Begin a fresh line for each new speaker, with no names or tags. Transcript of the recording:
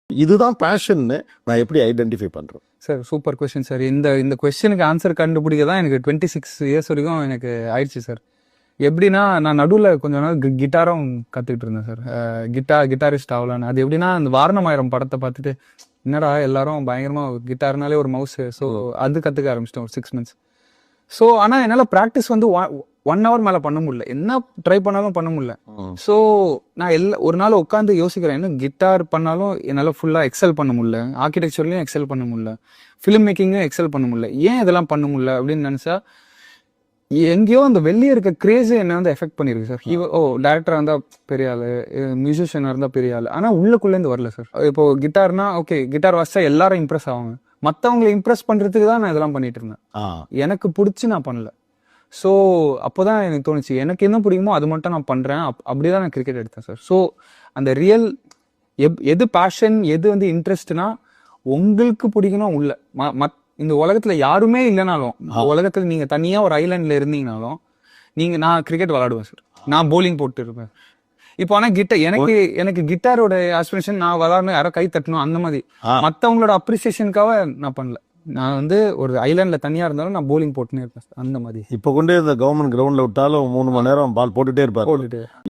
இதுதான் பேஷன்னு நான் எப்படி ஐடென்டிஃபை பண்றேன்?
Sir super question sir. இந்த கொஸ்டினுக்கு ஆன்சர் கண்டுபிடிக்க தான் எனக்கு 26 இயர்ஸ் வரைக்கும் எனக்கு ஆயிடுச்சு சார். எப்படின்னா, நான் நடுவில் கொஞ்ச நாள் கிட்டாரும் கற்றுக்கிட்டு இருந்தேன் சார். கிட்டாரிஸ்ட் ஆகலான்னு. அது எப்படின்னா, அந்த வாரணமாயிரம் படத்தை பார்த்துட்டு என்னடா எல்லாரும் பயங்கரமாக கிட்டார்னாலே ஒரு மவுஸு. ஸோ அது கற்றுக்க ஆரம்பிச்சிட்டேன் ஒரு 6 months. ஸோ ஆனால் என்னால் ப்ராக்டிஸ் வந்து 1 hour மேலே பண்ண முடியல. என்ன ட்ரை பண்ணாலும் பண்ண முடியல. ஸோ நான் ஒரு நாள் உட்காந்து யோசிக்கிறேன், இன்னும் கிட்டார் பண்ணாலும் என்னால் ஃபுல்லாக எக்ஸல் பண்ண முடியல, ஆர்கிடெக்சர்லையும் எக்ஸல் பண்ண முடியல, ஃபிலிம் மேக்கிங்கும் எக்ஸல் பண்ண முடியல, ஏன் இதெல்லாம் பண்ண முடியல அப்படின்னு நினச்சா, எங்கேயோ அந்த வெளியே இருக்க கிரேஸு என்ன வந்து எஃபெக்ட் பண்ணிருக்கு சார். டேரக்டராக இருந்தால் பெரிய ஆள், மியூசிஷியனாக இருந்தால் பெரிய ஆள், ஆனால் உள்ளுக்குள்ளேருந்து வரல சார். இப்போ கிட்டார்னா ஓகே, கிட்டார் வாசிச்சா எல்லாரும் இம்ப்ரெஸ் ஆவாங்க, மற்றவங்களை இம்ப்ரெஸ் பண்ணுறதுக்கு தான் நான் இதெல்லாம் பண்ணிட்டு இருந்தேன். எனக்கு பிடிச்சி நான் பண்ணல. ஸோ அப்போதான் எனக்கு தோணுச்சு, எனக்கு என்ன பிடிக்குமோ அது மட்டும் நான் பண்ணுறேன். அப்படிதான் நான் கிரிக்கெட் எடுத்தேன் சார். ஸோ அந்த ரியல் எது பேஷன், எது வந்து இன்ட்ரெஸ்ட்னா உங்களுக்கு பிடிக்கணும் உள்ள. இந்த உலகத்துல யாருமே இல்லைனாலும், உலகத்துல நீங்க தனியா ஒரு ஐலாண்ட்ல இருந்தீங்கனாலும் நான் கிரிக்கெட் விளையாடுவேன் சார். நான் போலிங் போட்டு இருப்பேன். இப்போ ஆனா எனக்கு கிட்டாரோட ஆஸ்பிரேஷன், நான் விளையாடணும், யாரோ கை தட்டணும், அந்த மாதிரி மற்றவங்களோட அப்ரிசியேஷனுக்காக நான் பண்ணல. நான் வந்து ஒரு ஐலாண்ட்ல தனியா இருந்தாலும் நான் போலிங் போட்டுனே இருப்பேன் அந்த மாதிரி.
இப்போ கொண்டு இந்த கவர்மெண்ட் கிரவுண்ட்ல விட்டாலும் 3 மணி நேரம் பால் போட்டுட்டே இருப்பாரு.